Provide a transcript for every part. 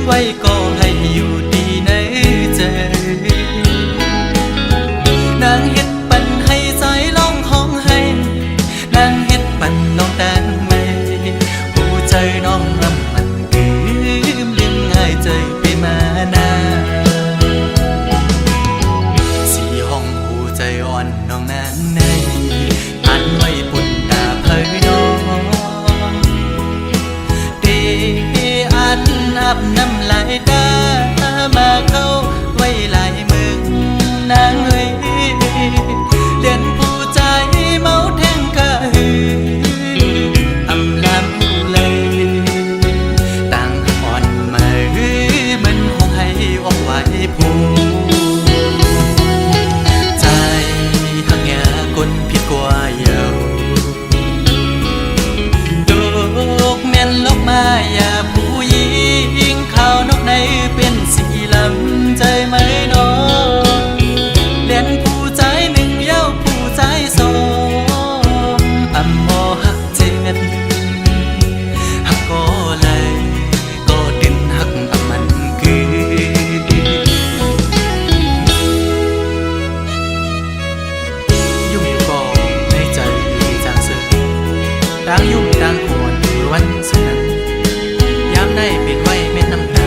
ไว้ก็ให้อยู่ดีในใจนางเฮ็ดปันให้ใจร้องห้องให้นางเฮ็ดปันน้องแต่งไม่หูใจน้องลำมันลืมง่ายใจไปมานาสีห้องหูใจอ่อนน้องนางในอันไว้ปุ่นตาเพยน้องเดอันอาบน้ำลายตามาเข้าไว้หลายมึงนางเอ้ยเลียนผู้ใจเมาแทงกะหืออำลำหูเลยต่างอ่อนมามันคงให้ออกไว้ผู้ใจหักยากลผิดกว่าเยาดอกแม่นลกมาอย่าผู้หญิงข้าวนกในเป็นสีลำใจไหมน้องเลียนผู้ใจหนึ่งเย้าผู้ใจสองอำบ่หักเจ็ดหักก็เลยก็ดินหักอำมันคือยุ่งก่อในใจจางเสือต่างยุ่งต่างขวนวันสุนันยามได้เป็นไว้เม็ดน้ำตา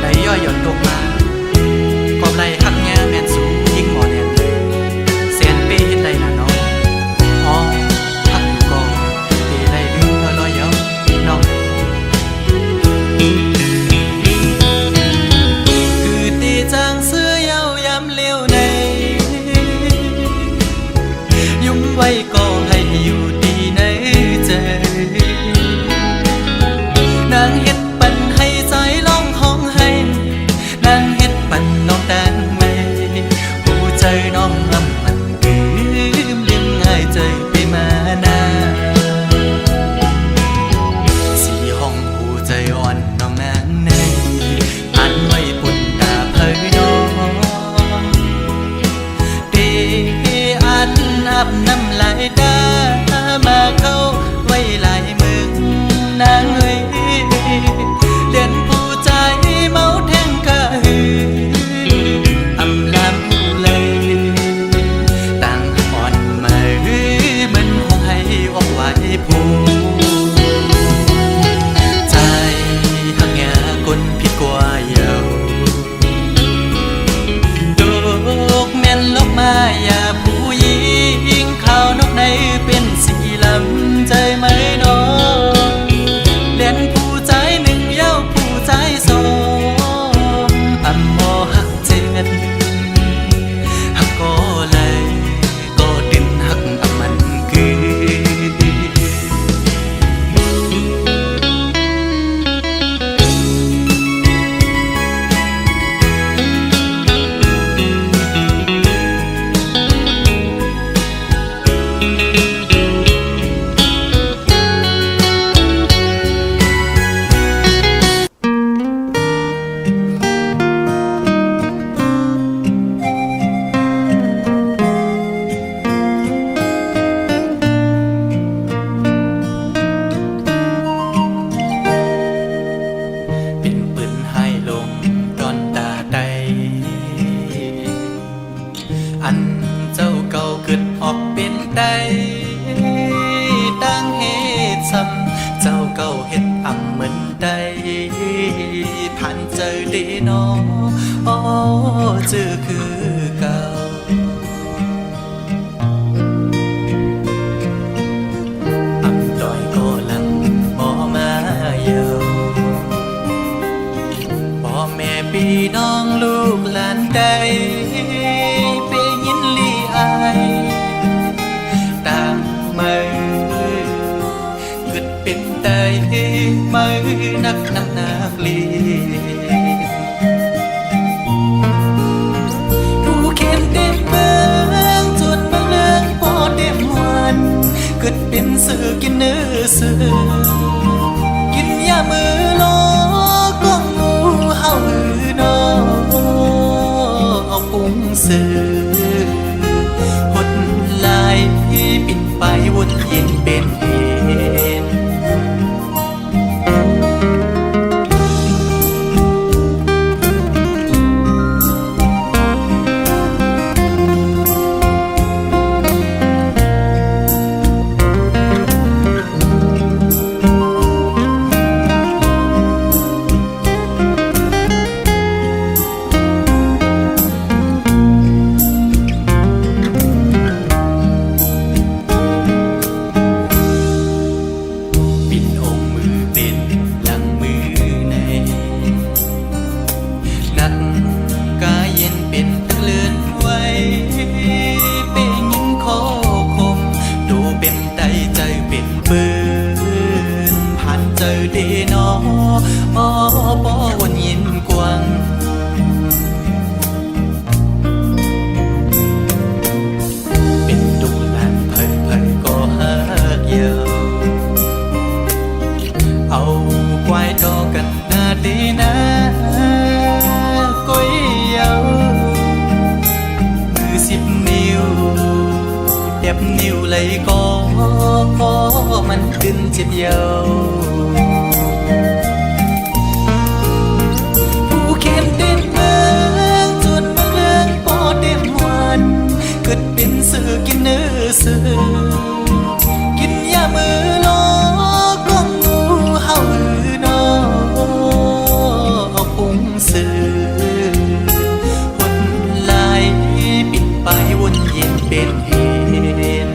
ได้ย่อยหย่อนตกมากอบไหลหักแง่แม่นสูงยิ่งหมอแน่นแสนเป้เห็นได้ละน้องอ๋อหักอยู่ก่อเป้ได้ลืมลอยเย้าน้องคือตีจางเสื้อเย้ายามเลี้ยวในยุ่งไว้ก็ให้อยู่ดีในใจนางเฮ็ดปันให้ใจร้องห้องให้นางเฮ็ดปันน้องแต่งไม่หูใจน้องลำมันลืมง่ายใจไปมานาสีห้องหูใจอ่อนน้องนางในอันไว้ปุ่นตาเพยน้องเดอันอาบน้ำลายตามาเข้าไว้หลายมึงนางเอ้ยเลียนผู้ใจเมาแทงกะหืออำลำหูเลยต่างอ่อนมามันคงให้ออกไว้ผู้ใจหักแง่กลผิดกว่าเยาดอกแม่นลกมาอย่าผู้หญิงข้าวนกในเป็นสีลำใจไหมน้องเลียนผู้ใจหนึ่งเย้าผู้ใจสองอำบ่หักเจ็ดหักก็เลยก็ดินหักอำมันคือเป็นปืนให้ลงตอนตาใดอันเจ้าเก่าขึ้นออกเป็นใดตั้งเหตุซ้ำเจ้าเก่าเฮ็ดอำเหมือนใดผ่านเจอดีน้ออ๋อเจอคือเก่าอำดอยก็ลังบ่มาเยาพ่อแม่พี่น้องลูกหลานใดไปยินลีอายตามมือเกิดเป็นใจมือนักน้ำหนักลีผู้เข็นเต็มเมืองจนบางเรื่องพอเต็มวันเกิดเป็นสื่อกินเนื้อสื่อกินยามือโลก็งูเห่าหือนอเอาปุงสื่อหดลายปิดไปวนเย็นเป็นเหตุ อ้อปอวนยินกว้างเป็นดุกหลานเผยก็ฮักเยาเอาควายดอกกันนาดีนะก้อยเยามือ10 นิ้วเด็บนิ้วเลยก็มันขึ้นเจ็บเยาผู้เขียนเด่นเมืองจนเมืองเลืองปอเด่นวันเกิดเป็นสื่อกินเนื้อสื่อกินยามือลอกล้องงูเห่าหือนอเอาพุงสื่อหดลายปิดไปวนเย็นเป็นเหตุ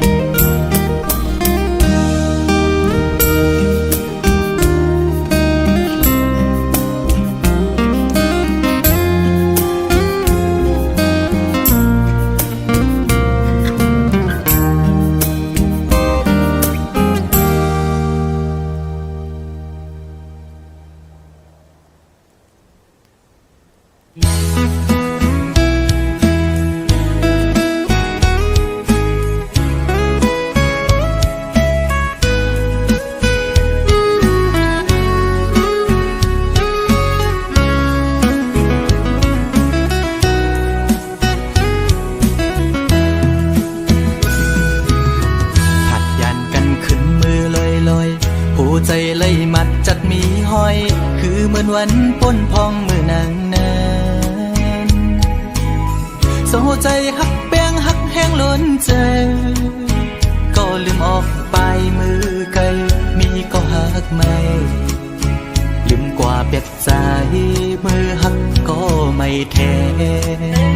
ใจเลยมัดจัดมีห้อยคือเหมือนวันป้นพองมือนางนั้นโซใจหักแป้งหักแห้งล้นใจก็ลืมออกไปมือไกลมีก็หักไม่ลืมกว่าเปียกใจมือหักก็ไม่แทน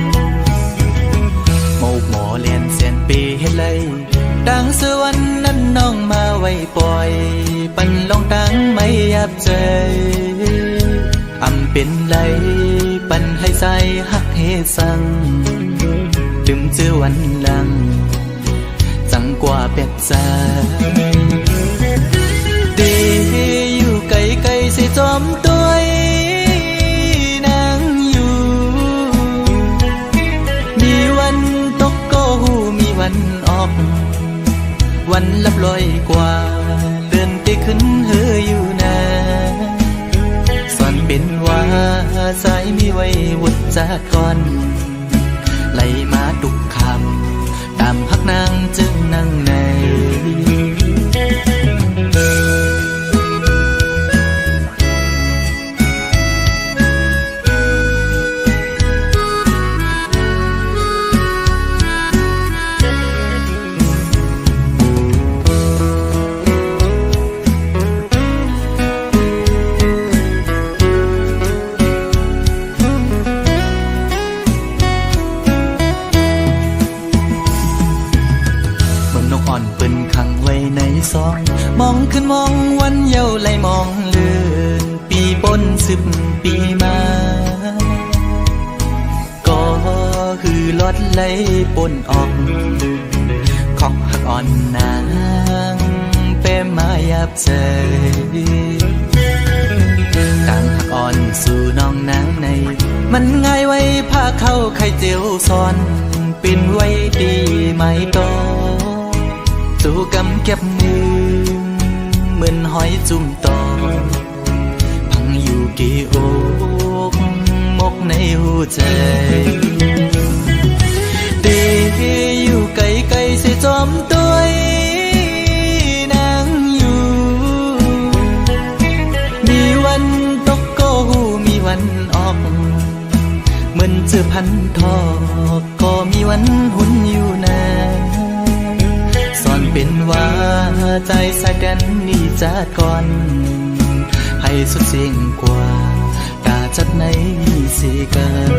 โมกหมอเลียนเสียนปีให้เลยดังสวรรค์นั้นน้องมาไว้ปล่อยปันลองตังไม่ยับใจอำเป็นไรปันให้ใจหักให้สั่งดื่มเจอวันหลังจังกว่าเป็ดใจดีอยู่ไกลๆสิจอมตัวนางอยู่มีวันตกก็หูมีวันออกวันลับลอยกว่าเดินไปขึ้นเฮออยู่นะสอนเป็นว่าสายมีไว้วุดจากก่อนไหลมาทุกคำตามพักนางจึงนั่งในมองขึ้นมองวันเยาว์ไหลมองเลื่อนปีปน10 ปีมาก็คือลดไหลปนออกของหักอ่อนนางเป้มายับใจต่างหักอ่อนสู่น้องนางในมันง่ายไว้พาเข้าไข่เจียวซ้อนเป็นไว้ดีไหมต่อสู่กำเก็บมือเหมือนหอยจุ่มตอพังอยู่กี่อกมกในหัวใจดีอยู่ไกลๆสิจอมตัวนางอยู่มีวันตกก็หูมีวันออกเหมือนเจอพันทอกก็มีวันหุ่นอยู่นะเป็นว่าใจสายแดนนี่จัดก่อนให้สุดเสียงกว่ากาจัดในสิกัน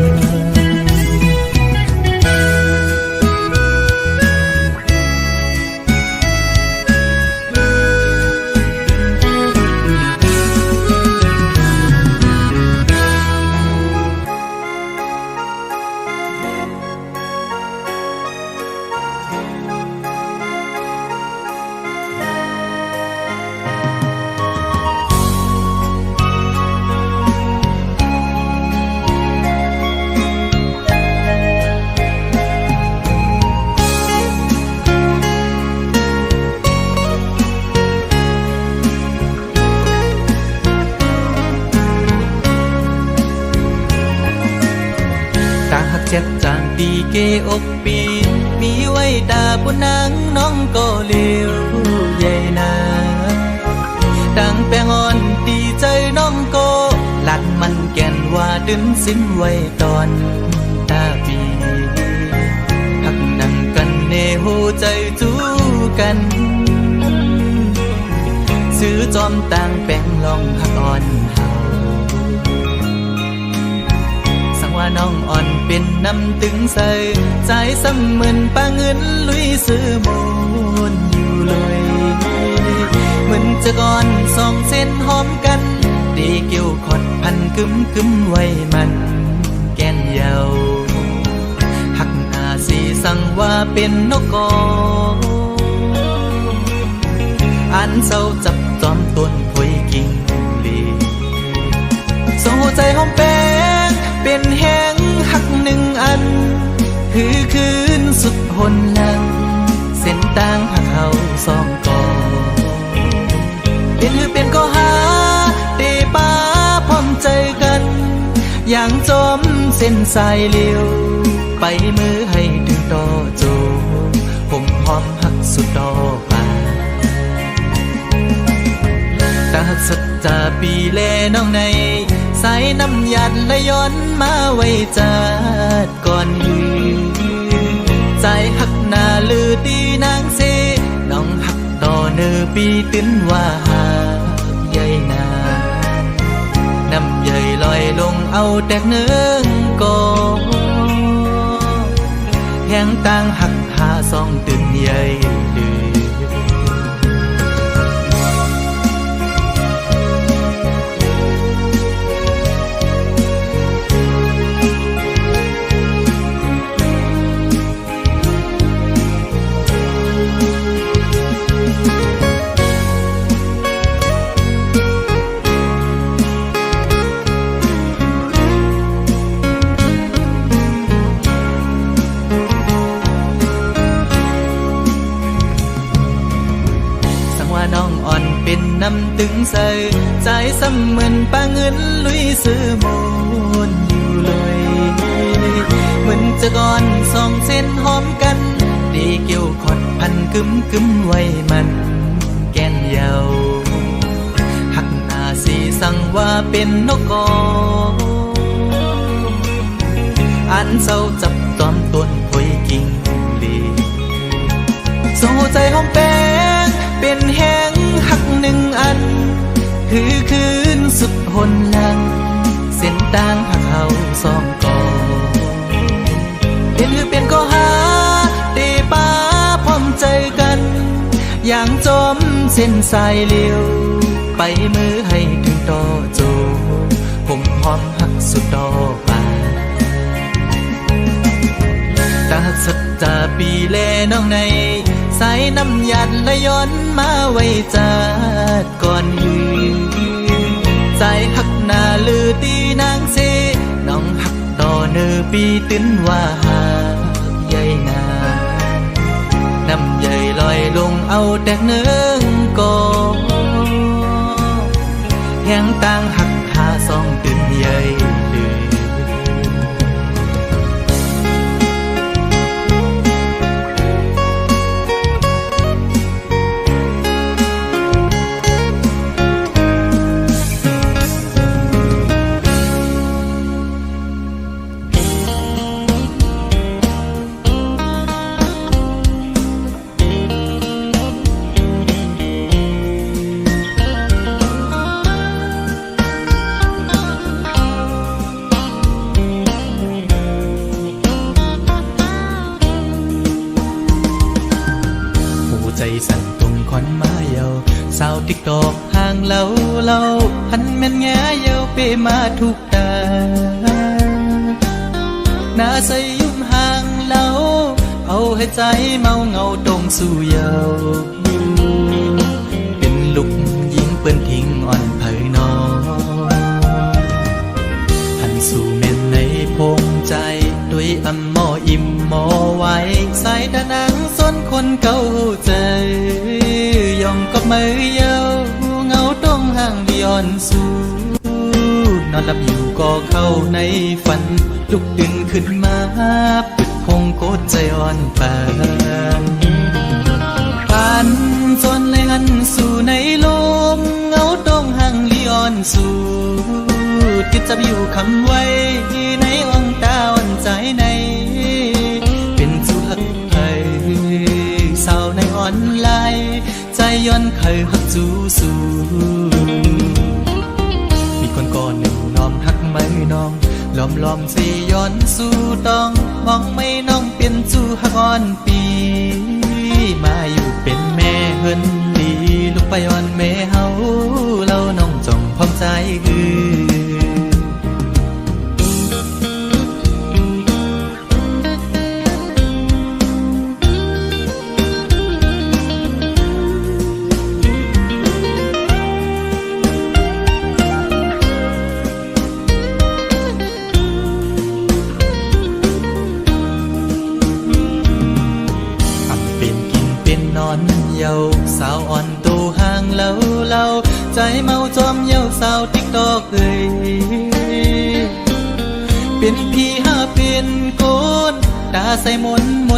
จ็บจางดีเกอกปีมีไว้ตาบนนางน้องก็เลี้ยวใหญ่นาดังแปงอ่อนดีใจน้องก็หลัดมันแก่นว่าดึงสิ้นไว้ตอนตาปีหักนั่งกันเนหูใจจูกันซื้อจอมต่างแปงลองหักอ่อนเฮาสังว่าน้องอ่อนเป็นน้ำตึงใส่ใจซ้ำเหมือนปลาเงินลุยซื้อมูลอยู่เลยเหมือนจะก่อนสองเส้นหอมกันดีเกี่ยวขอดพันกึมไว้มันแก่นเยาหักอาสีสั่งว่าเป็นนกกออันเศร้าจับจอมต้นพวยกิ่งลีส่งหัวใจหอมแป้งเป็นแห้งหักหนึ่งอันคือคืนสุดหนหลังเส้นต่างหักเขาสองกอเป็นก็หาเตป้าพร้อมใจกันอย่างจมเส้นสายเลี้ยวไปมือให้ถึงต่อโจผมหอมหักสุดดอกป่าตาสัจจาปีแลน้องในสายน้ำยันและย้อนมาไว้จัดก่อนหือใจหักหน้าลือดีนางเสน้องหักต่อเนื้อปีตื้นว่าหาใหญ่นาน้ำใหญ่ลอยลงเอาแตกเนื้อก็แห้งต่างหักหาสองตื่นใหญ่ลือน้องอ่อนเป็นน้ำตึงใส่ใจซ้ำเหมือนปลาเงินลุยซื้อมูลอยู่เลยเหมือนจะก่อนสองเส้นหอมกันดีเกี่ยวขอดพันกึมไว้มันแก่นเยาหักหน้าสีสั่งว่าเป็นนกกออันเศร้าจับจอมต้นพวยกิ่งลีส่งหัวใจหอมแป้งเป็นแห้งหักหนึ่งอันคือคืนสุดหนหลังเส้นต่างหักเขาสองกอเป็นก็หาเตป้าพร้อมใจกันอย่างจมเส้นสายเลี้ยวไปมือให้ถึงต่อโจผมหอมหักสุดดอกป่าตาสัจจาปีแลน้องในสายน้ำยันและย้อนมาไว้จัดก่อนหือใจหักหน้าลือตีนางเสน้องหักต่อเนื้อปีตื้นว่าหาใหญ่นาน้ำใหญ่ลอยลงเอาแตกเนื้อก็แห้งต่างหักหาสองตื่นใหญ่ลือใจสั่นตรงคอนมาเยาสาวติ๊กตอกห่างเล่าหันแม่นแง่เยาเปมาทุกตาหน้าใสยุ่มห่างเล่าเอาให้ใจเมาเงาตรงสู่เยาเป็นลูกยิงเปิ้นทิ้งอ่อนเผยนอหันสู่แม่นในพงใจด้วยอำหมออิ่มหมอไว้สายตานังส้นคนเก่าใจยองกับมือเยาเงาต้องห่างดิออนสู่ นอนหลับอยู่ก็เข้าในฝันลุกตื่นขึ้นมาปึดคงโกดใจอ่อนปานผ่านจนเลยหันสู่ในลมเงาตรงห่างลีอ่อนสู่ติดจับอยู่คำไว้ในอ่องตาอ่อนใจในเป็นสุหักไทยสาวในออนไลน์ใจย้อนเคยหักจูสู่มีคนก่อนหนึ่งน้อมหักไม่น้องล้อมสิย้อนสู่ต้องมองไม่น้องเป็นจูหักอ่อนปีมาอยู่เป็นแม่เฮินดีลูกไปอ่อนแม่เฮาเราน้องจงพร้อมใจนอนเยาสาวอ่อนตูห่างเล่าใจเมาจอมเยาสาวติ๊กตอกเอ่ยเป็นพี่หาเป็นโกนตาใส่ม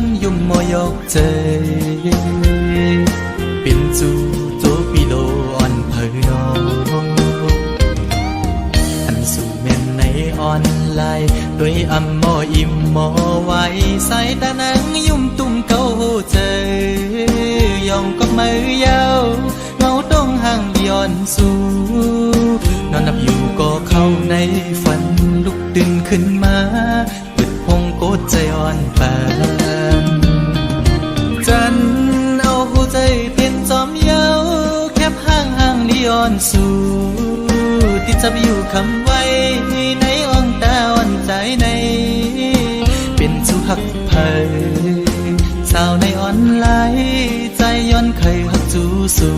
นยุ่มมอยกเจยเป็นจูโจปีโลอ่อนเผยน้องอันสู่เม่นในออนไลน์ด้วยอำมออิ่มมอไว้สายตานังยุ่มตุ่มเก้าเจยองก็มือยาวเงาต้องห่างย้อนสู่นอนหลับอยู่ก็เข้าในฝันลุกตื่นขึ้นมาเปิดพงโกดใจอ่อนปานจันเอาหัวใจเป็นจอมเยาแคบห่างย้อนสู่ติดจับอยู่คำไว้ในอ่องตาอ่อนใจในเป็นสุหักไผ่สาวในออนไลน์ใจย้อนเคยหักจูสู่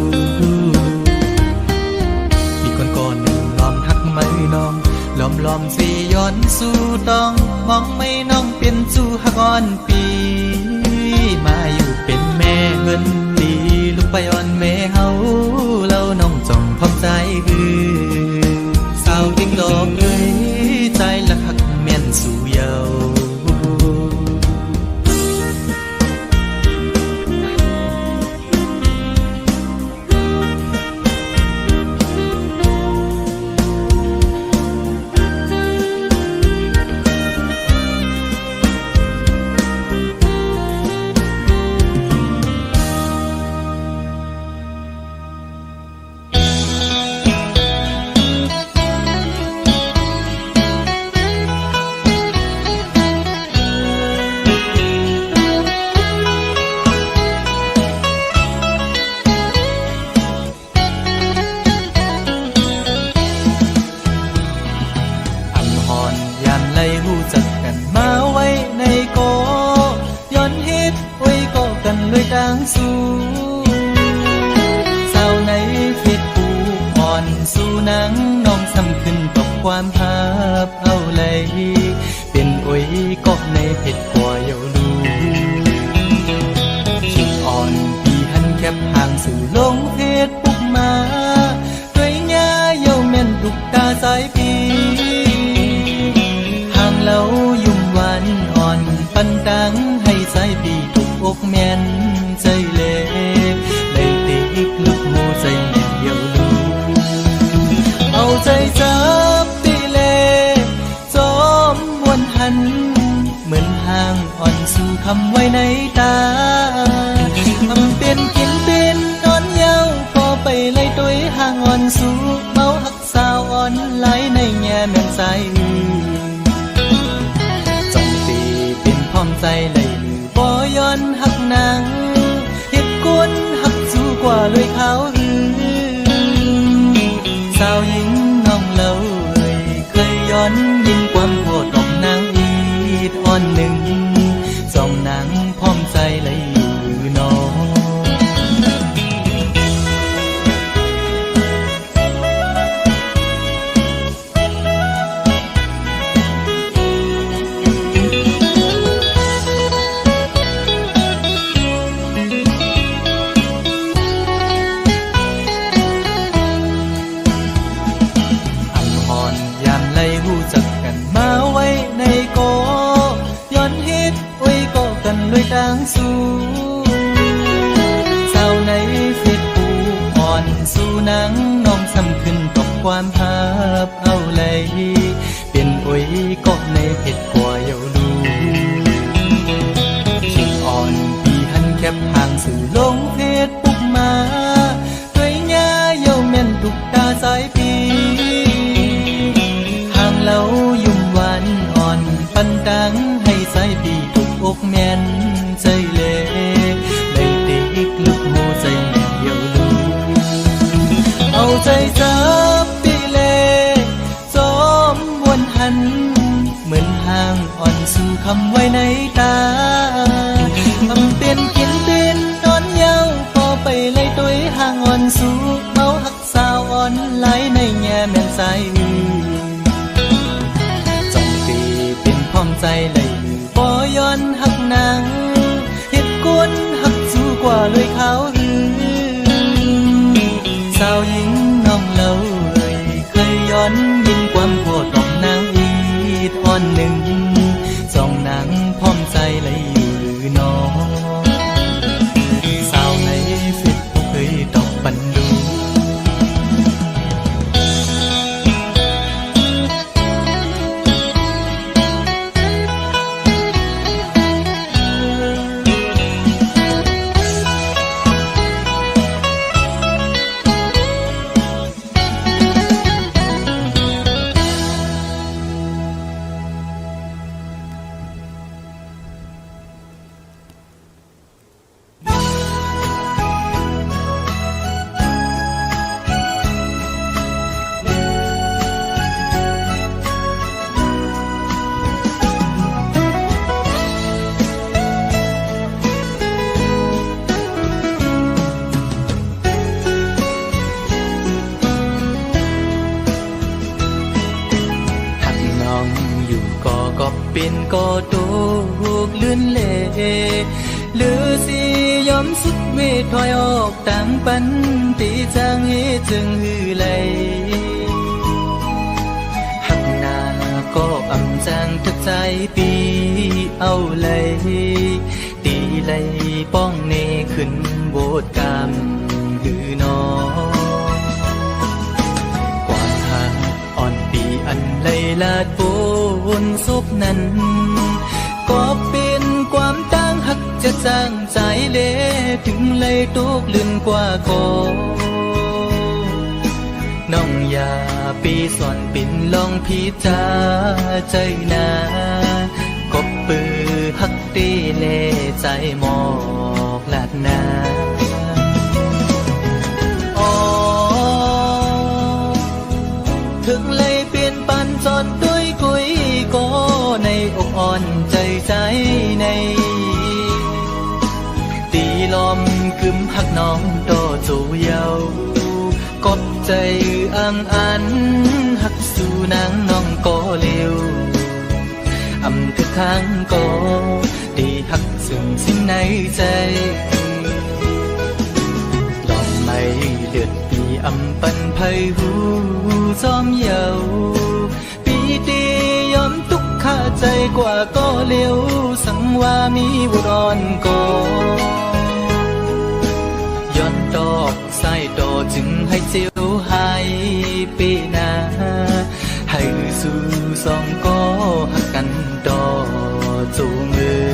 มีคนก่อนหนึ่งล้อมหักไม่น้องล้อมสิย้อนสู่ต้องมองไม่น้องเป็นจูหักอ่อนปีมาอยู่เป็นแม่เฮินดีลูกไปอ่อนแม่เฮาเราน้องจงพร้อมใจสาวติ๊กตอกเอ้ยใจละหักแม่นสู่เยาหูจักกันมาไว้ในโกย้อนเฮ็ดไว้ก็กันเลยต่างสู่สาวในเฟซบุ๊กอ่อนสู่นางน้องซ้ำขึ้นตกความภาพเอาเลยเป็นโอ้ยก็ในเพจกว่าเยาลูคิดอ่อนพี่หันแคบห่างสู่ลงเฟซบุ๊กมาด้วยหน้าเยาแม่นตุกตาสายปีเรายุ่มหวานอ่อนปันดังให้สายปีถูกอกแม่นใจเล่เลยติดลูกโมใจแม่นเยาลูเอาใจจับตีเล่จอมวนหันเหมือนห่างอ่อนสู่คำไว้ในตาทำเป็นกินเป็นนอนเยาพอไปเลยตัวห่างอ่อนสู่เมาหักสาวอ่อนไหลในแง่แม่นใจพร้อมใจเลยบ่ย้อนหักนางเฮ็ดกวนหักสู้กว่าเลยเขาสาวหญิงน้องเล่าเคยย้อนยินความโกรธของนางอีดอ่อนหนึ่งสองนางพร้อมใจเลยอยู่น้องย เหลายุ่มหวานอ่อนปันตังให้สายปีทุกอกแม่นใจเล่เลยติกลุกหูใจเดียวลูเอาใจจับปีเล่จอมวนหันเหมือนห่างอ่อนสู่คำไว้ในตาทำเป็นกินเป็นนอนเย้าพอไปเลยตัวห่างอ่อนสู่เมาหักสาวอ่อนไหลในแง่แม่นสายจงปีเป็นพร้อมใจเลยบ่ย้อนหักนางเฮ็ดกวนหักสู้กว่าเลยเขาสาวหญิงน้องเล่าเคยย้อนยินความโคตรของนางอีดอ่อนหนึ่งสองนางพร้อมใจเลยอยู่น้องสาวในฟิตเคยตอกปันดูเป็นก็ตูกลื่นเล่หรือสิยอมสุดเวทถอยออกตามปันตีจางให้จึงหือไหลหักหน้าก็อำจางทักใจปีเอาเลยตีไหลป้องเนขึ้นโบดกามหือนอความหักอ่อนปีอันไหลลาดปูนศพนั้นก็เป็นความตั้งหักจะจางใจเล่ถึงเลยตุกลื่นกว่าก่อน้องอย่าปีสอนปิ่นลองพิจาใจนากบปือหักตีเล่ใจหมอกลาดนาถึงเลยเปลี่ยนปันจอนด้วยกุยก็ในอกอ่อนใจใจในตีลมกึมหักน้องโตจูเยากบใจอังอันหักสู่นางน้องก็เร็วอำทุกครั้งก็ตีหักซึ่งสิ้นในใจลองไม่เดือดปีอำปันไพหูจอมเยาปีตียอมทุกข้าใจกว่าก็เร็วสังว่ามีบุรอนก็ย้อนดอกไส้ดอจึงให้เจียวหายปีนาให้สู่สองก็หักกันดอจูงมือ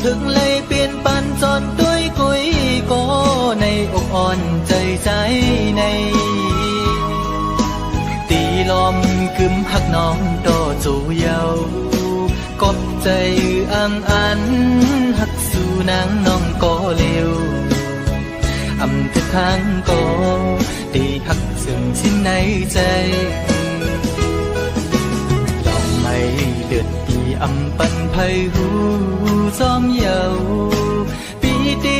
ถึงเลยเปลี่ยนปันจอนด้วยกุยก็ในอกอ่อนใจใจในตีลมกึมหักน้องโตจูเยากบใจอังอันหักสู่นางน้องก็เร็วอำทุกครั้งก็ตีหักซึ่งสิ้นในใจลองไม่เดือดปีอำปันไพหูจอมเยาปีตี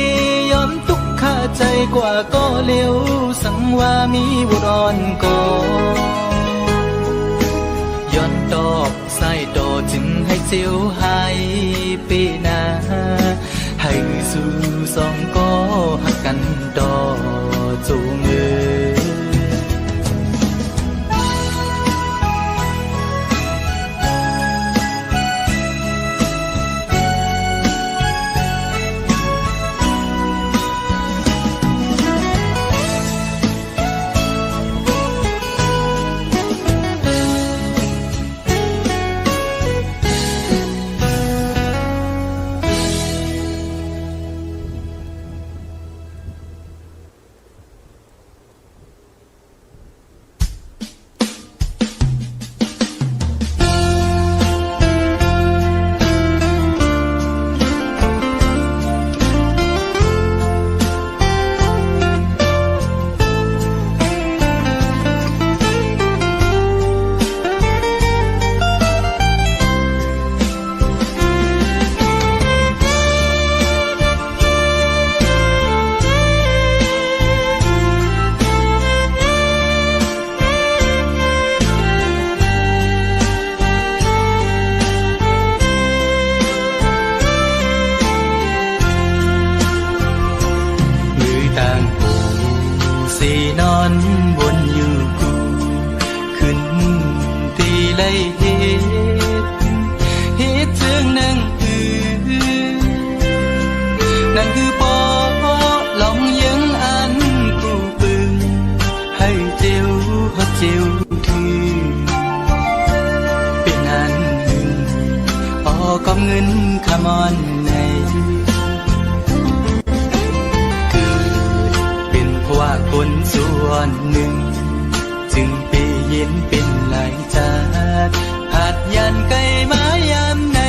ยอมทุกข้าใจกว่าก็เร็วสังว่ามีบุรอนก็ย้อนดอกไส้ดอจึงให้เจียวหายปีนาให้สู่สองก็หักกันดอจูงมือ กอบเงินขมอนในคือเป็นเพราะว่าคนส่วนหนึ่งจึงไปเย็นเป็นหลายจากอาจยันไกลมายามใน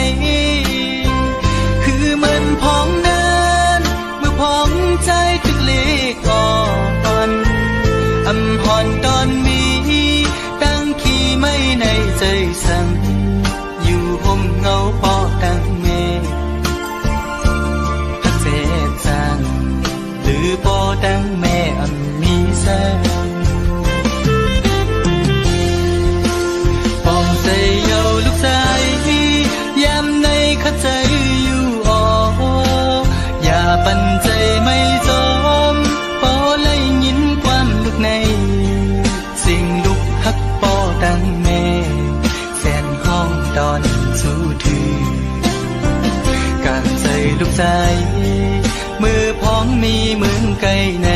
คือมันพองนั้นเมื่อพองใจถึกเลขอ่อนอำพรตอนมีตั้งขี้ไม่ในใจสั่งอยู่ห่มเงาพอตั้งเมฆพักเศษจางหรือพอตั้งแม่อำมีแสงปองใส่เยาลูกชายยามในข้าใจอยู่อ่ออย่าปันใจไม่จมพอเลยยินความลูกในสิ่งลูกฮักปอตั้งแม่แสนห้องตอนสู้ถือการใจลูกชายมือพ้องมีมือไกลใน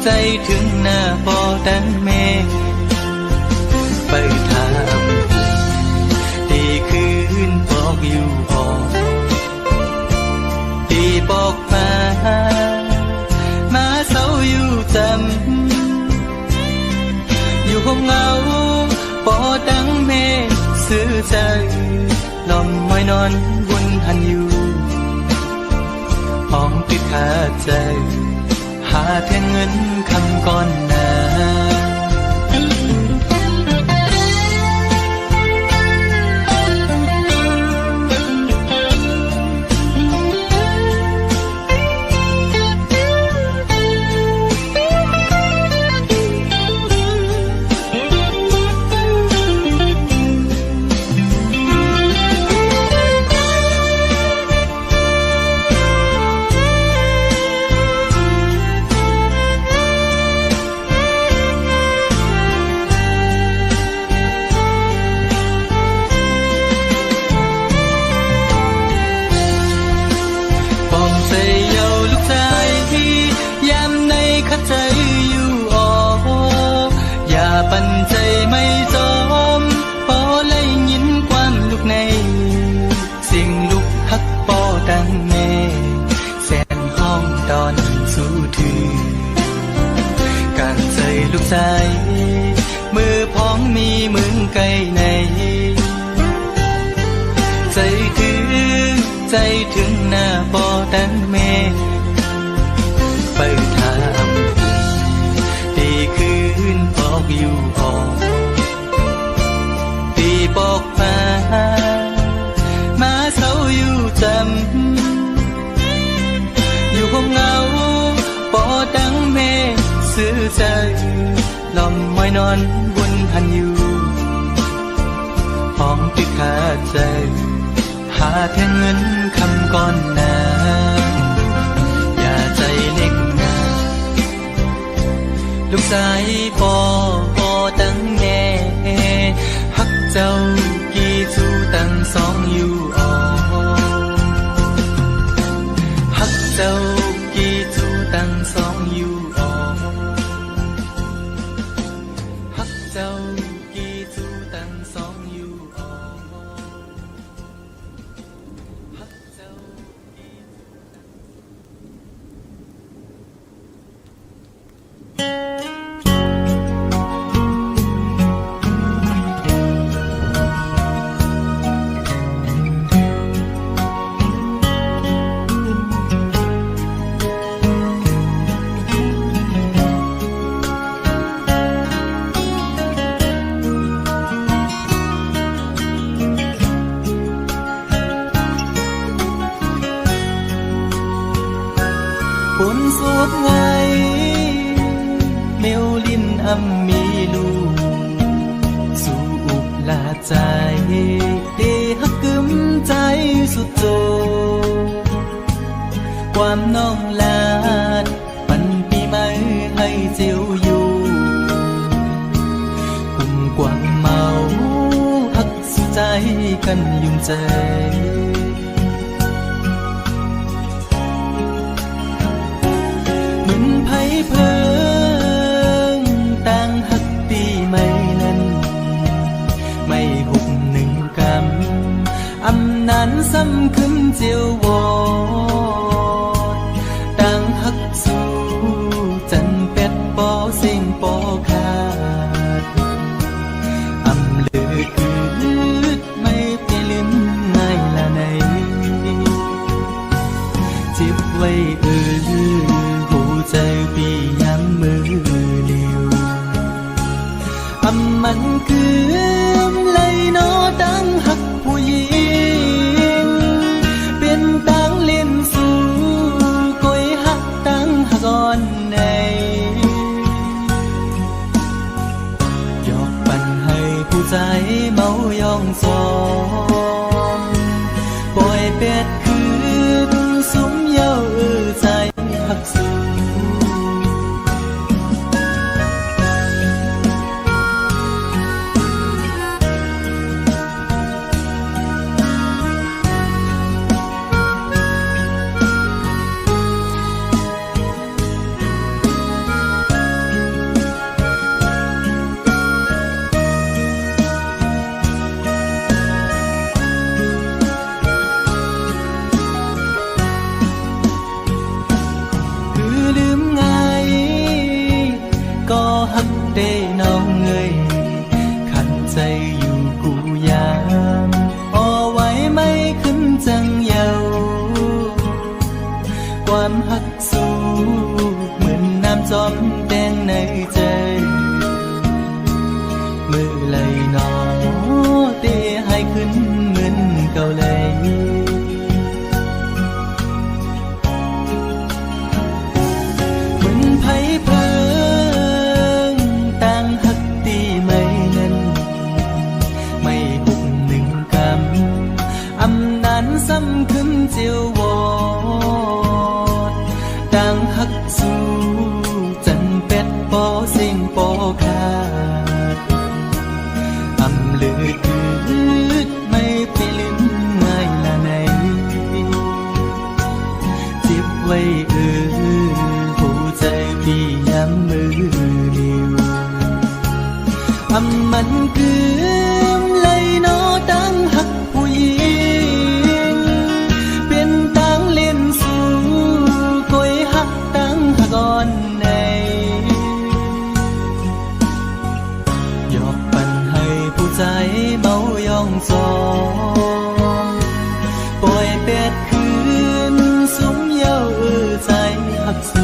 ใจถึงหน้าปอตั้งแม่ไปทำตีคืนบอกอยู่พอตีบอกมาเศร้าอยู่จำอยู่ห้องเงาปอตั้งแม่ซื้อใจลมมอยนอนวนหันอยู่ห้องติดขาดใจหาแทนเงินคำก่อนหน้าปันใจไม่จมพอเลยยินความลูกในสิ่งลูกฮักปอตั้งแม่แสนห้องตอนสู้ถือการใจลูกชายมือพ้องมีมือไกลในใจถึงหน้าปอตั้งแม่ไปทำตีคืนบอกอยู่พอตีบอกมาเศร้าอยู่จำอยู่ห้องเงาปอตั้งแม่ซื้อใจลมมอยนอนบนหันอยู่ห้องติดขาดใจหาแทนเงินคำก่อนหน้าอย่าใจเล็กนะลูกชายปอตั้งแม่ฮักเจ้ากี่จูตั้งสองอยู่อ่อฮักเจ้ากี่จูตั้งสองอยู่อ่อฮักเจ้ากี่จูตั้งสองอยู่อ่อฮักเจ้ากี่คนโสดไงเมวลินอำมีลูกสู่อุกลาใจเดฮักกึมใจสุดโจความน้องลาดปันปีใหม่ให้เจียวอยู่กุ่มกวางเมาฮักสุดใจกันยุ่งใจเพิ่งต่างหักตีไม่นั้นไม่ ใจเมายองสองปล่อยเป็ดคืนสุมเย้าใจหักสูได้น้องเงยขันใจอยู่กูยามเอาไว้ไม่ขึ้นจังเยาความหักสูเหมือนน้ำจอมแดงในใจมือไหลนอเตะให้ขึ้นเหมือนเก่าเลยเหมือนไผ่เพลิงต่างหักตีไม่นั้นไม่หุบหนึ่งคำอำนานซ้ำขึ้นเจียววอดต่างหักสู้จันเป็ดปอเสียงปอขาดอำลืดไม่ไปลืมง่ายละไหนจิบไว้หัวใจพี่ย้ำมือนิ้วอำมันคืมเลยนอตั้งหักผู้หญิงเป็นตั้งเล่นสู่คอยหักตั้งหักอ่อนในยอกปันให้ผู้ใจเมายองสองปล่อยเป็ดคืนสุมเย้าใจหักสู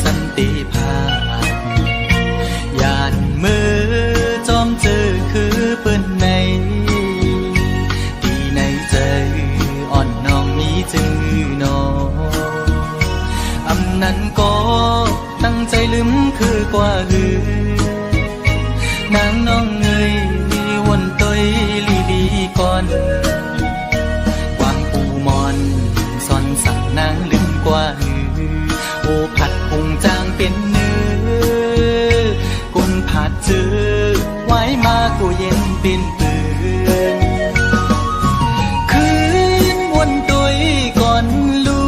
สันติภาพยานมือจอมเจอคือเปิ้นในที่ในใจอ่อนน้องมีจื้อนออำนั้นก็ตั้งใจลืมคือกว่านางน้องเงยวนต้อยลีก่อนวางปูมอนซ่อนสั่งนางลืมกว่าโอผัดคงจางเป็นเนื้อกุนผัดเจอไว้มากูเย็นเป็นปืนคืนวนตุยก่อนลู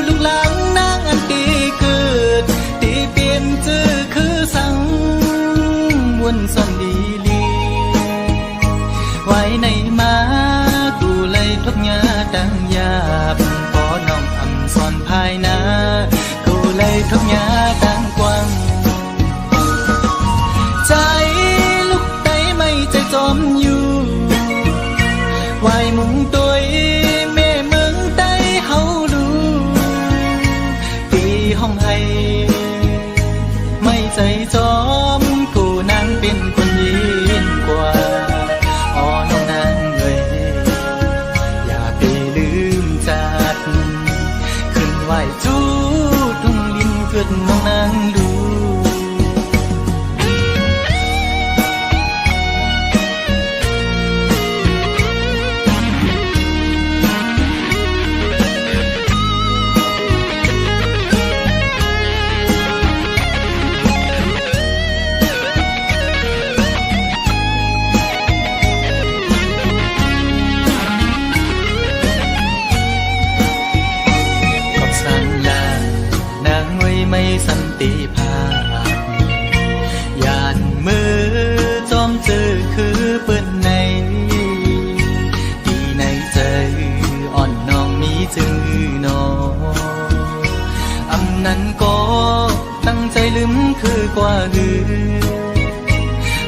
กหลังนางอันตีเกิดตีเปลี่ยนเจอคือสังวนซ่อนดีลีไว้ในมากูเลยทุกยาดังยาบพอน้องอำซ่อนภายนาเลยทุกยาดังกว้างใจลูกไตไม่ใจจอมอยู่วายมุงตัวแม่เมืองไตเฮาดูตีห้องให้ไม่ใจจอมกูนางเป็นคนเดี เจอคือเปิ้นในที่ในใจอ่อนน้องมีจือหนออำนั้นก็ตั้งใจลืมคือกว่าหือ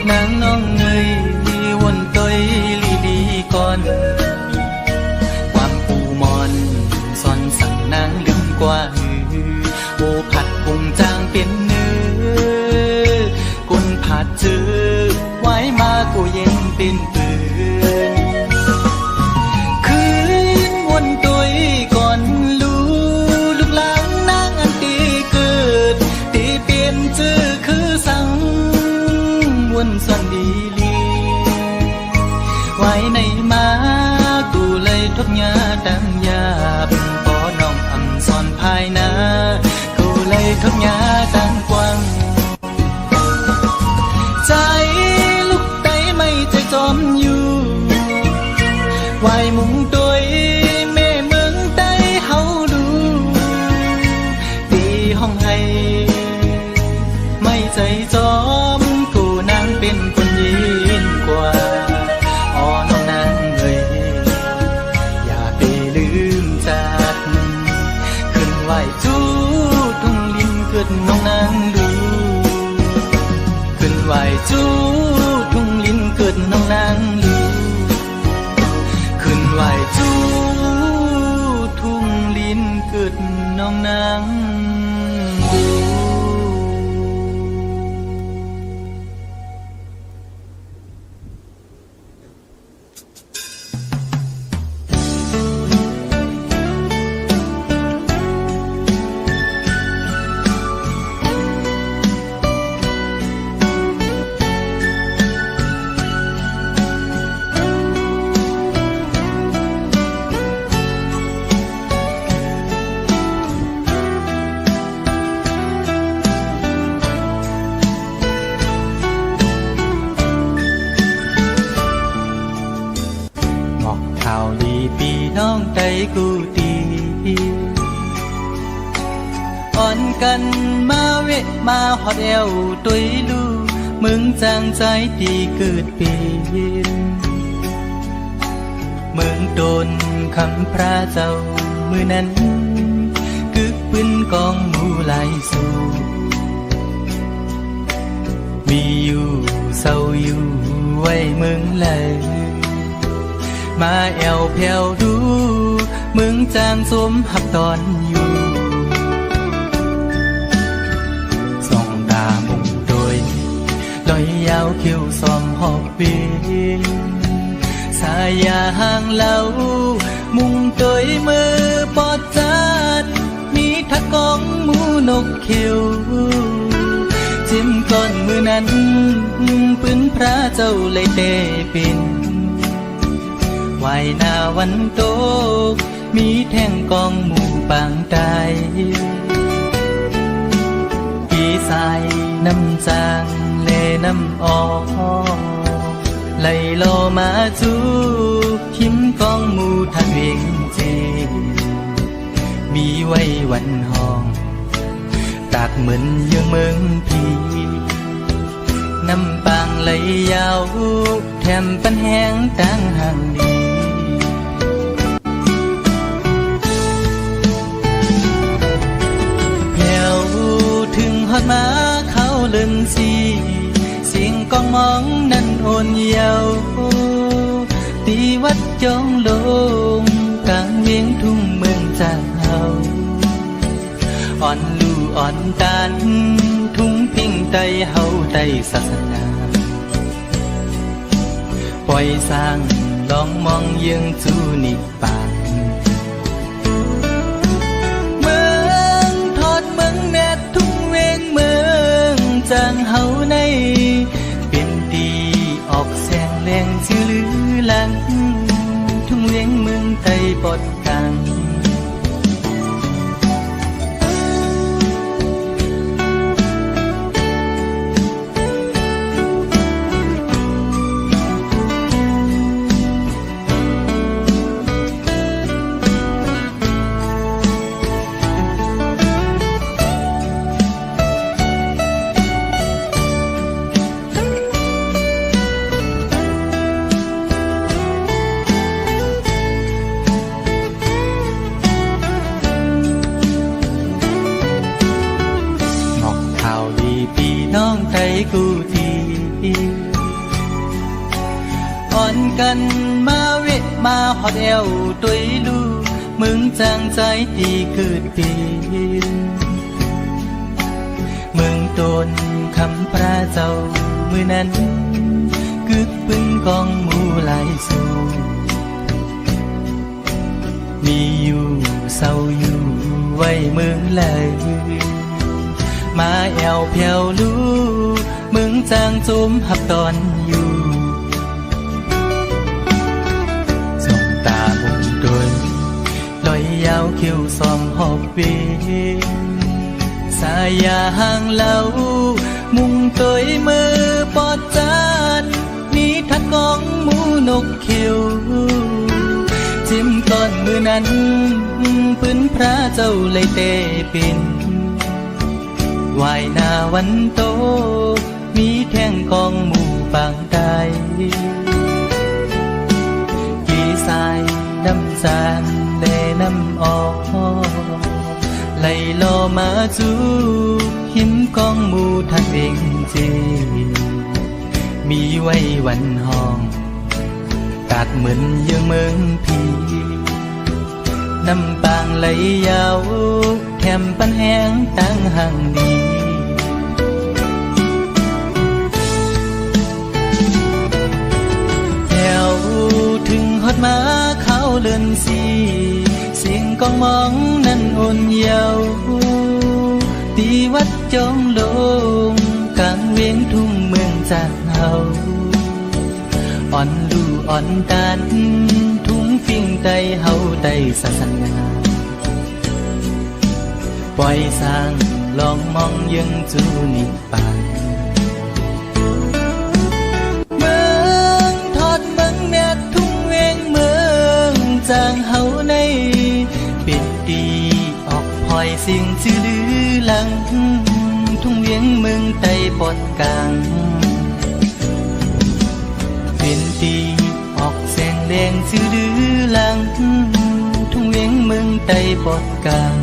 นางน้องเงยวนต้อยลีดีก่อนความปูมอนซ่อนสั่งนางลืมกว่าหือโอผัดปุงจางเป็นเนื้อกุนผัดจือไว้มากูเย็นเป็นปืนคืนวนต้อยก่อนลูกหลานนางอันตีเกิดตีเปลี่ยนจือคือสังวนซ่อนดีลีไว้ในมากูเลยทบยาดังยาบพอน้องอำซ่อนภายนากูเลยทบยาดังกว้างใจลูกไตไม่ใจจอมอยู่ไว้มุงตัวยแม่เมืองไตเฮาดูตีห้องให้ไม่ใจจอมกูนางเป็นคนยินกว่าอ๋อน้องนางเอ่ยอย่าไปลืมจัดขึ้นไหวจูทุ่งลินเกิดน้องนางดูขึ้นไหวจูทุ่งลินเกิดน้องนางดูขึ้นไหวจูทุ่งลินเกิดน้องนางดู ข่าวดีปีน้องใจกูตีอ่อนกันมาเวะมาฮอดแอวตุยลูมึงจางใจตีเกิดเป็นเมืองโดนคำพระเจ้ามือนั้นกึกปืนกองหมู่ไหลสู่มีอยู่เศร้าอยู่ไว้เมืองเลยมาแอวแผ่วดูมึงจางสมหับตอนอยู่ส่องตามุงโดยลอยยาวคิ้วซอมหอบเบียสายาห่างเล่ามุงโดยมือปอดจัดมีทักกองหมูนกเขียวจิ้มก้อนมือนั้นปืนพระเจ้าเลยเตเป็นไหวหน้าวันโตกมีแท่งกองหมู่ปางตายปีสายน้ำจางเลน้ำออกไหลโลมาจูคิมกองหมู่ทางเวงเจมีไว้วันห้องตากเหมือนยังเมืองพีน้ำปางไหลยาวแถมปันแห้งตั้งห่างดีแผ่วถึงฮอดมาเขาเลินสีเสียงกองมองนั้นโอนเยาวตีวัดจองลงกลางเวียงทุ่งเมืองจากเฮาอ่อนลู่อ่อนตานทุ่งพิงไตเฮาไตศาสนาปล่อยสร้างลองมองยังจูนิปานเมืองทอดเมืองแนดทุ่งเวงเมืองจางเฮาในเป็นดีออกแสงแรงชื่อลือหลังทุ่งเวงเมืองไตปอดกัง กูทีอ่อนกันมาเวะมาหอดแอวตุยลูมึงจางใจตีคืนปีมึงโดนคำพระเจ้ามือนั้นกึกปึงกองหมูหลายสูมีอยู่เศร้าอยู่ไว้เมืองเลยมาแอวเพียวลูมึงจางจุมหับตอนอยู่ส่องตาบุงโดยลอยยาวคิ้วซอมหอบเวสายาห่างเล่ามุงตัวมือปอดจานมีทัดกองหมูนกเขียวจิ้มก่อนมือนั้นปืนพระเจ้าเลยเตปินวายหน้าวันโตมีแท่งกองหมู่บางใดกี่สายน้ำจานแด่น้ำออกไหลลอมาจูหิมกองหมู่ทัดเองจีมีไว้วันห้องกาดเหมือนยังเมืองพีน้ำบางไหลยาวแถมปันแห้งตั้งห่างนี้แถวถึงฮอดมาเขาเลื่อนสีเสียงกองมองนั้นอ่อนเยาว์ตีวัดจอมลงกลางเวียงทุ่งเมืองจากเฮาอ่อนดูอ่อนตันทุ่งฟิ่งไตเฮาไตศาสนาปล่อยสร้างลองมองยังจูนิปานเมืองทอดเมืองเมียทุ่งเวียงเมืองจางเฮาในปิดดีออกพลอยเสียงชื่อลือหลังทุ่งเวียงเมืองไตปอดกลางเป็นตีออกแสงแดงชื่อลือหลังทุ่งเวียงเมืองไตปอดกลาง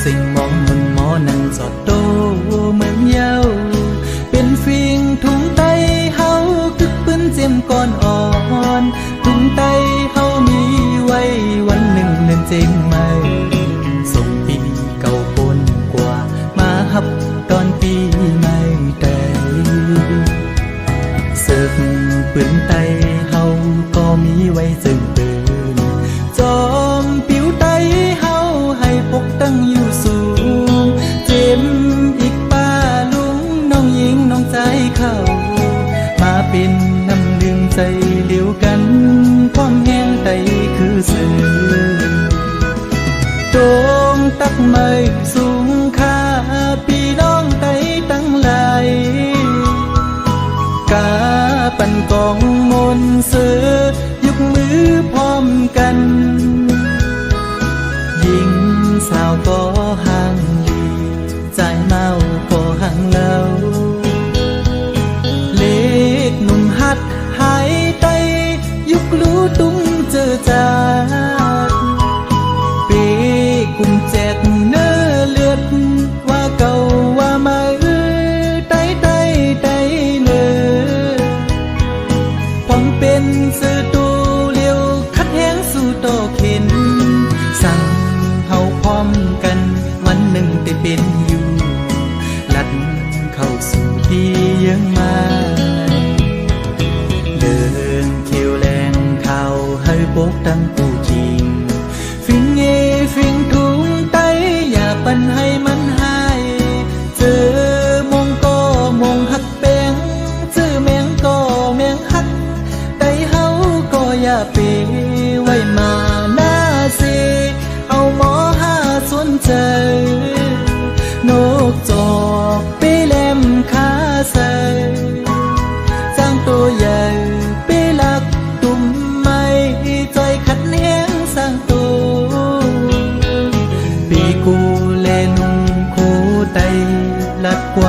สิ่งมองมุนหมอนั่งจอดโตเหมือนเยาเป็นฟิงทุ่งไตเฮาคึกปืนเจียมก่อนอ่อนทุ่งไตเฮามีไว้วันหนึ่งเดือนเจงไม่ส่งปีเก่าปนกว่ามาฮับตอนปีไม่ได้เสิร์ฟปืนไตเฮาก็มีไว้จึงปืนจอมผิวไตเฮาให้ปกตั้งอยู่สูงเจ็มอีกป้าลุงน้องหญิงน้องใจเข้ามาเป็นน้ำหนึ่งใจเดียวกันความแห้งไตคือสื่อโด่งตักไม่สูงค่าพี่น้องไตตั้งหลายกาปันกองมนเสือยกมือพร้อมกันยิงสาวก็ห่างลีใจเมาก็ห่างเล่าเล็กหนุ่มหัดหายไตยุกรู้ตุ้งเจอจาดปีกุมแจกเนื้อเลือดว่าเก่าว่ามาไตเนื้อความเป็นสื่อตูเลี้ยวคัดแห้งสู่โตเข็นสั่งเฮาพร้อมกันวันหนึ่งได้เป็นอยู่ลัดเข้าสู่ที่ยังมาเดินเขียวแรงข่าวให้ปกตั้งกูจริงฟิงเงฟิงถุงไตอย่าปันให้มันหาย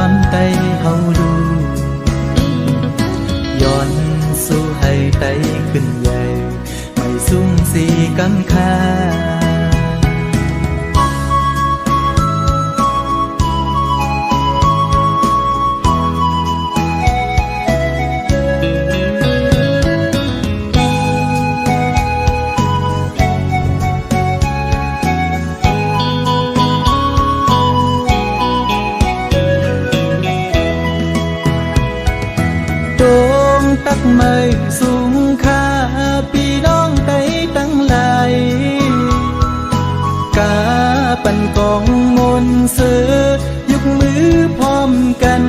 ความใต้เฮาดูย้อนสู้ให้ไต้ขึ้นใหญ่ไม่สุ่มสีกังคาตักไม่สูงค่าพี่น้องไต้ตั้งหลายกาปันกองมนเสือยกมือพร้อมกัน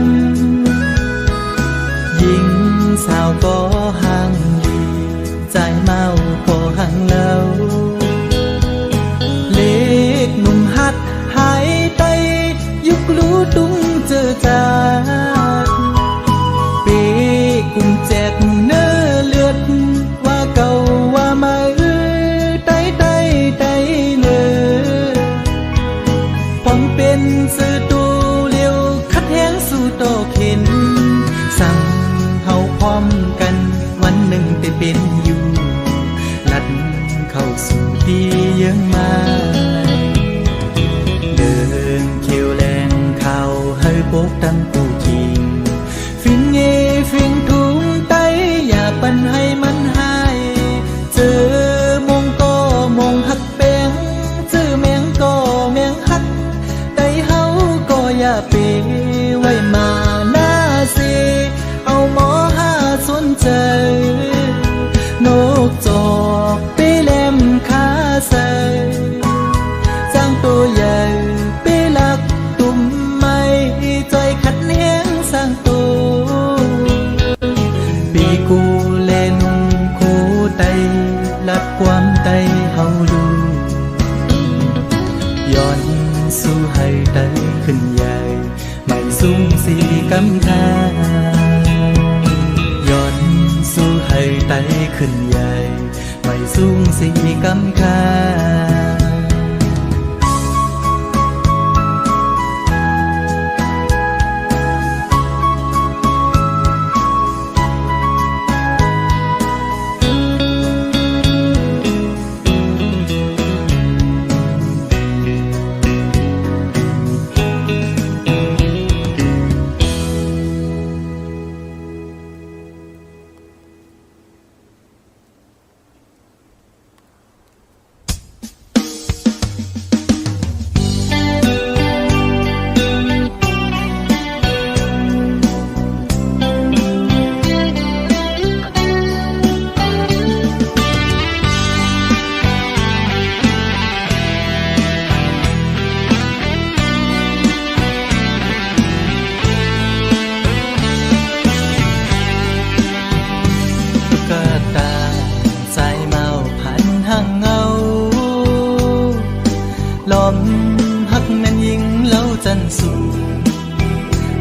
ยิงสาวก็ห่างลีใจเมาก็ห่างเล่าเล็กหนุ่มหัดหายไต้ยุกรู้ตุ้งเจอจากกุมแจกเนื้อเลือดว่าเก่าว่ามาไต้เลยผมเป็นสื่อตูเลี้ยวคัดแห้งสู่โตเข็นสั่งเฮาพร้อมกันวันหนึ่งได้เป็นอยู่ลัดเข้าสู่ที่ยังมาเดินเขียวแรงเข้าให้โปกตั้งปูทิงฟิงเงฟิงทุงไต้อย่าปันให้มันหายเจอมงก็มงหักแปงเจอแมงก็แมงหักไต้เฮาก็อย่าเปไว้มาหน้าเสเอาหมอหาสนใจนกจอกเปแหลมขาใส่สร้างตัวใหญ่เปลักตุ่มไม้ใจขัดแห้งสร้างตัวกูแลนุ่งคู่ไต้ลัดความไต้เฮาดูย้อนสู้ให้ไต้ขึ้นใหญ่ไม่สูงสีกำคาย้อนสู้ให้ไต้ขึ้นใหญ่ไม่สูงสีกำคา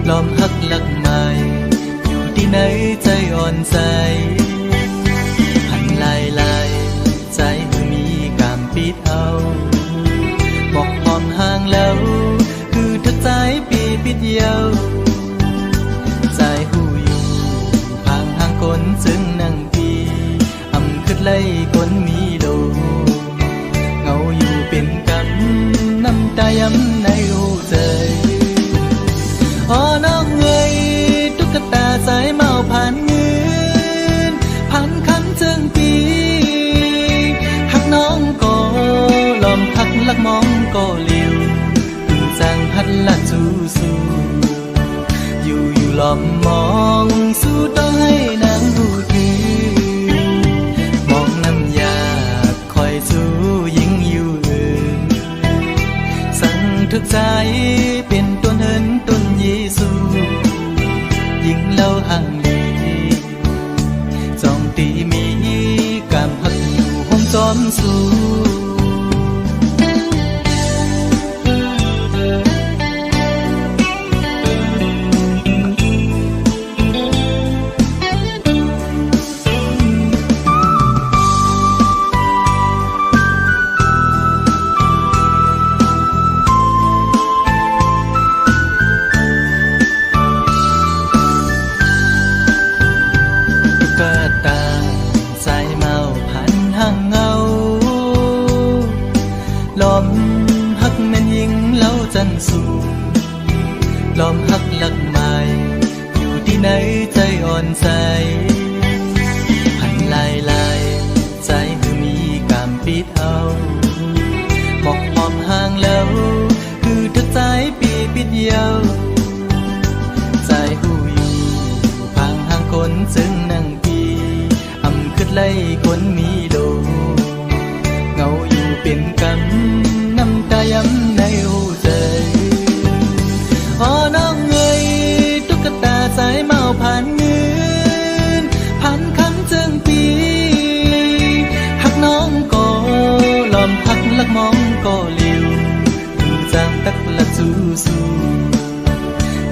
ล้อมหักหลักใหม่อยู่ที่ไหนใจอ่อนใจพันลายใจมือมีกามปิดเอาบอกหอมห่างแล้วคือเธอใจปีปิดเยาใจหูอยู่ห่างห่างคนซึ่งนั่งปีอำขึ้นไล่คนมีโลเงาอยู่เป็นกันน้ำตาย้ำในหูใจน้องเอ๋ยตุ๊กตาสายเมาผ่านเงินผ่านคำจึงปีหักน้องก็ลอมหักลักมองก็เลี้ยวตึงจางหัดละจูสู้อยู่ลอมมองสู้ต้องให้นางหูถือมองน้ำยาคอยสู้ยิ่งอยู่อื่นสั่งทึกใจเป็นต้นเหินต้นเยซูยิ่งเล่าห่างลีจองตีมีกามหักอยู่ห้องจอมสู้ จึงนั่งปีอำขึ้นไล่คนมีโลเงาอยู่เป็นกำน้ำตาย้ำในหัวใจน้องเอ้ยตุ๊กตาสายเมาผ่านเงินผ่านคำจึงปีหักน้องก็ลอมหักลักมองก็เลี้ยวจางตักละสู้สู้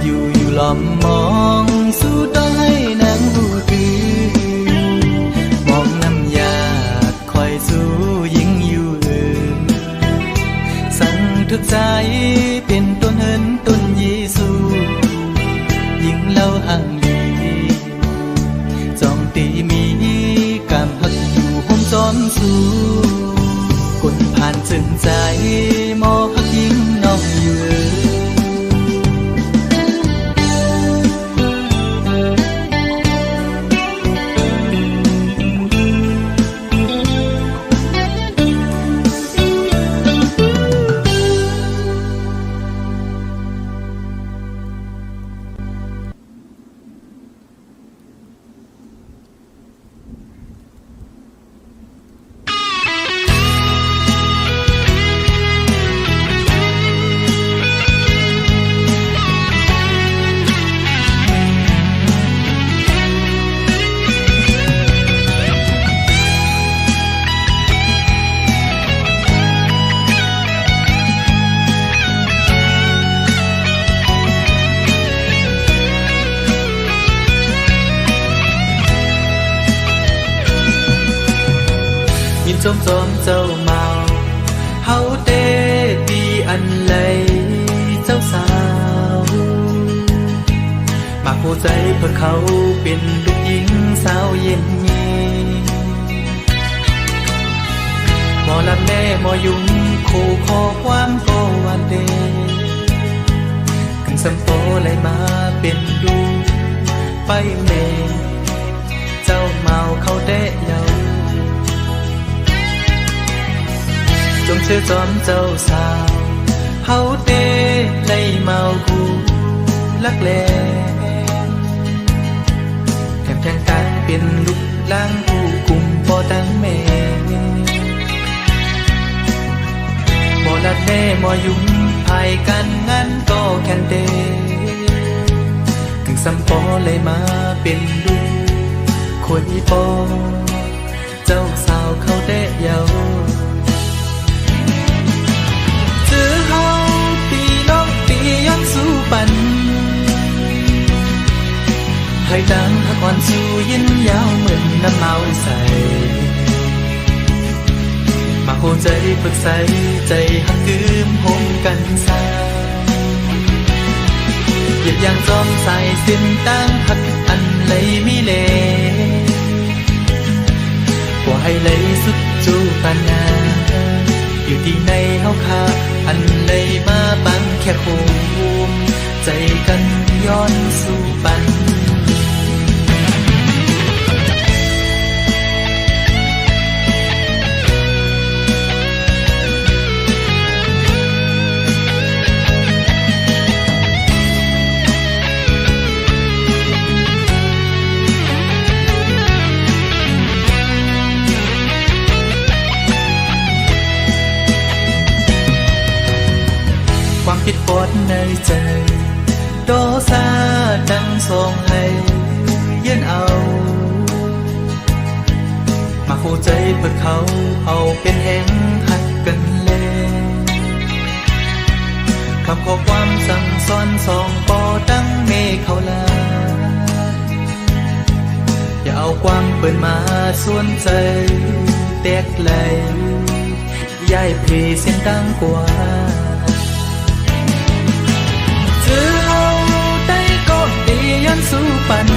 อยู่ลอมมองสู้ต้องให้นางหูตือมองน้ำยาคอยสู้ยิ่งอยู่สั่งทุกใจเป็นต้นเหินต้นเยซูยิ่งเล่าห่างดีจองตีมีกามหักอยู่ห้มจอมสู้กดผ่านจึงใจมอหักยิ่งน้องอยู่จมจอมเจ้าเมาเฮาเตตีอันเลยเจ้าสาวมาผู้ใจเพื่อเขาเป็นลูกหญิงสาวเย็นนี้หมอลับแม่หมอยุ่งคู่ขอความก็วันเดกันสัมโปเลยมาเป็นดูไปเมเจ้าเมาเขาเตะเยาจงเชื่อจอมเจ้าสาวเฮาเต้ไล่เมาคู่ลักแลแถมแทนการเป็นลูกล้างผู้กุมบ่ตั้งแม่บ่ลัดแม่บ่ยุ่งภายกันงั้นก็แค่นเตถึงสัมปอเลยมาเป็นลูกคนอีปอเจ้าสาวเขาเตะเยาย้อนสู้ปันให้ดังหักอ่อนสู้ยินยาวเหมือนน้ำเมาใสมาโคใจฝึกใสใจหักคืมโฮมกันสาเหยียบยางจอมใส่สิ้นตั้งหักอันเลยมีเลกว่าให้เลยสุดจูปัญญาอยู่ที่ในเฮาคาอันเลยมาบังแค่โคมใจกันย้อนสู่ปันความผิดปดในใจโดซาดังส่งให้ยืนเอามาคู่ใจเพื่อเขาเอาเป็นแห่งหักกันเลยคำขอความสั่งสอนสองปอดังเมฆเขาลาอย่าเอาความเปิดมาส่วนใจแตกเลยย้ายเพลเส้นดังกว่าย้อนสู้ปัน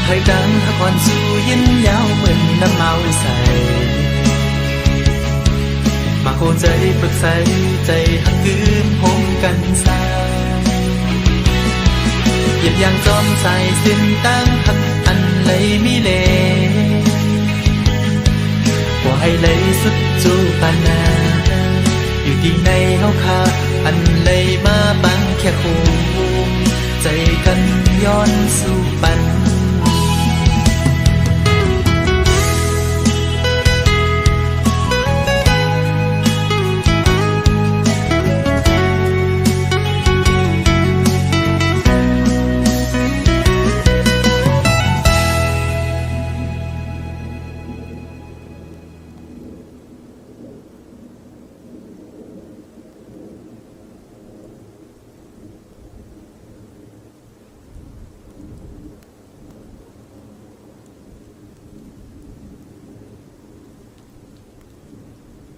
ให้ดังหักอ่อนสู้ยินยาวเหมือนน้ำเมาใสมาโคใจฝึกใสใจหักคืนโฮมกันสาเหยียบยางจอมใส่สิ้นตั้งหักอันเลยมีเลกว่าให้เลยสุดจูปันนาอยู่ที่ในเฮาคาอันเลยมาบังแค่คู่ใจกันย ย้อนสู่ปัน